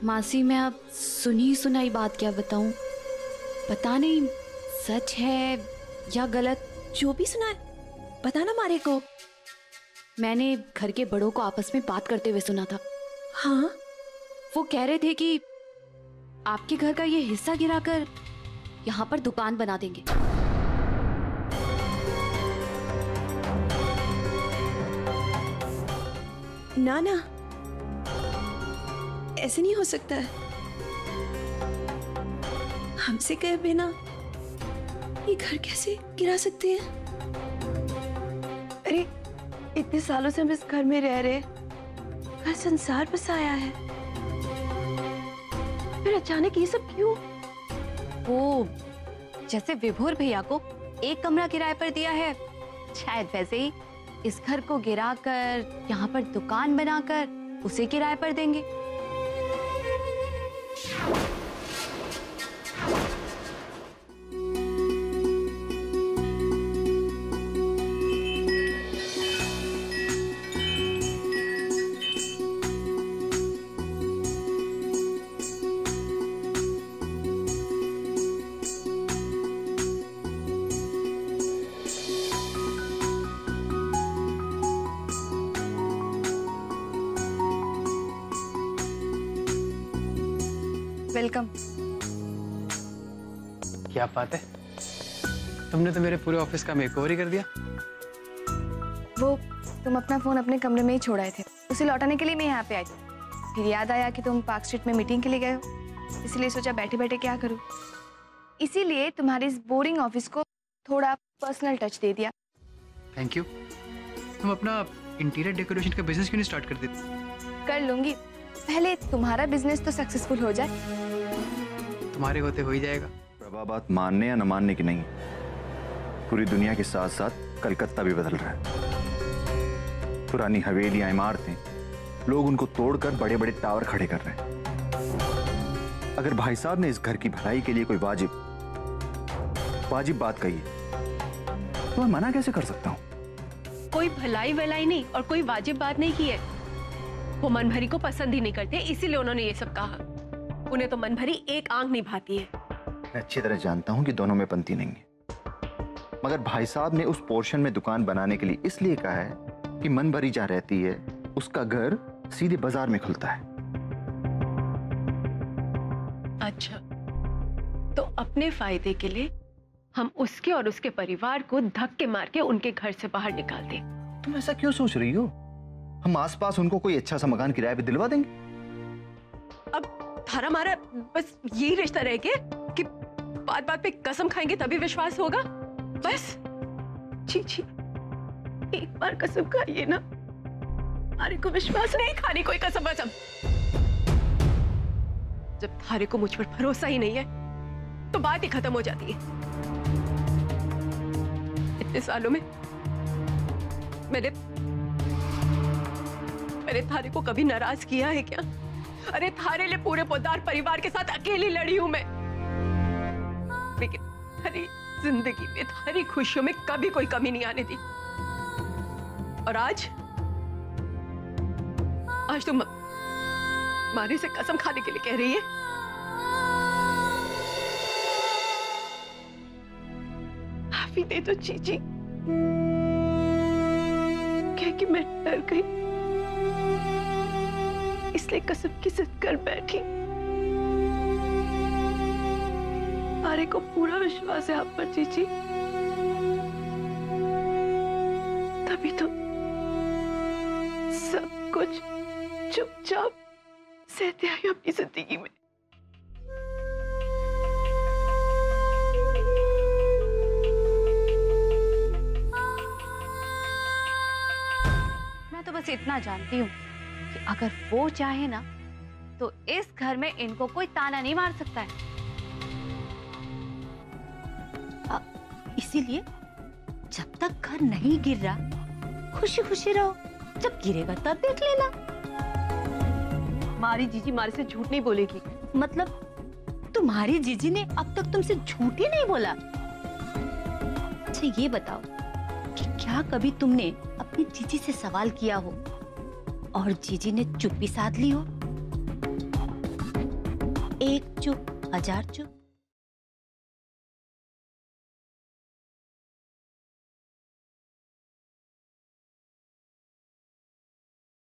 मासी मैं अब सुनी सुनाई बात क्या बताऊं, पता नहीं सच है या गलत। जो भी सुना है बताना मारे को। मैंने घर के बड़ों को आपस में बात करते हुए सुना था। हाँ, वो कह रहे थे कि आपके घर का ये हिस्सा गिराकर यहाँ पर दुकान बना देंगे। ना ना, ऐसे नहीं हो सकता है। हमसे कहे बिना ये घर कैसे गिरा सकते हैं? अरे इतने सालों से हम इस घर में रह रहे, घर संसार बसाया है, फिर अचानक ये सब क्यों? वो जैसे विभोर भैया को एक कमरा किराए पर दिया है, शायद वैसे ही इस घर को गिराकर यहाँ पर दुकान बनाकर उसे किराए पर देंगे। वेलकम। क्या बात है, तुमने तो मेरे पूरे ऑफिस का मेकओवर ही कर दिया। वो तुम अपना फोन अपने कमरे में ही छोड़ आए थे, उसे लौटाने के लिए मैं यहाँ पे आई थी। फिर याद आया कि तुम पार्क स्ट्रीट में मीटिंग के लिए गए हो, इसलिए सोचा बैठे बैठे क्या करूँ, इसीलिए तुम्हारे इस बोरिंग ऑफिस को थोड़ा पर्सनल टच दे दिया। Thank you. तुम अपना इंटीरियर डेकोरेशन का बिजनेस क्यों नहीं स्टार्ट कर देती? कर लूंगी, पहले तुम्हारा बिजनेस तो सक्सेसफुल हो जाए। तुम्हारे होते हो ही जाएगा। प्रभा बात मानने या न मानने की नहीं, पूरी दुनिया के साथ साथ कलकत्ता भी बदल रहा है। पुरानी हवेलियां, इमारतें, लोग उनको तोड़कर बड़े बड़े टावर खड़े कर रहे हैं। अगर भाई साहब ने इस घर की भलाई के लिए कोई वाजिब बात कही है तो मैं मना कैसे कर सकता हूँ? कोई भलाई वलाई नहीं और कोई वाजिब बात नहीं की है। वो मनभरी को पसंद ही नहीं करते, इसीलिए उन्होंने ये सब कहा। उन्हें तो मनभरी एक आंख नहीं भाती है। मैं अच्छी तरह जानता हूं कि दोनों में पंती नहीं है, मगर भाई साहब ने उस पोर्शन में दुकान बनाने के लिए इसलिए कहा है कि मनभरी जहां रहती है उसका घर सीधे बाजार में खुलता है। अच्छा, तो अपने फायदे के लिए हम उसके और उसके परिवार को धक्के मार के उनके घर से बाहर निकाल दें। तुम ऐसा क्यों सोच रही हो? हम आसपास उनको कोई अच्छा सा मकान किराए पे दिलवा देंगे। अब थारा मारा बस यही रिश्ता रह गया कि बात बात पे कसम खाएंगे तभी विश्वास होगा। बस जी जी, एक बार कसम खाइए ना, थारे को विश्वास नहीं खानी कोई कसम वसम। जब थारे को मुझ पर भरोसा ही नहीं है तो बात ही खत्म हो जाती है। इतने सालों में मैंने थारे को कभी नाराज किया है क्या? अरे थारे लिए पूरे पोदार परिवार के साथ अकेली लड़ी हूं मैं, लेकिन थारी जिंदगी में थारी खुशियों में कभी कोई कमी नहीं आने दी। और आज तुम मारे से कसम खाने के लिए कह रही है? माफी दे दो जीजी, क्या कि मैं डर गई इसलिए कसम की जिद कर बैठी। मारे को पूरा विश्वास है आप पर जीजी, तभी तो सब कुछ चुपचाप सहते आई अपनी जिंदगी में। मैं तो बस इतना जानती हूँ कि अगर वो चाहे ना तो इस घर में इनको कोई ताना नहीं मार सकता है। इसीलिए जब तक घर नहीं गिर रहा खुशी खुशी रहो, जब गिरेगा तब देख लेना। मारी जीजी मारे से झूठ नहीं बोलेगी। मतलब तुम्हारी जीजी ने अब तक तुमसे झूठ ही नहीं बोला? अच्छा ये बताओ कि क्या कभी तुमने अपनी जीजी से सवाल किया हो और जीजी ने चुप्पी साध ली हो? एक चुप हजार चुप।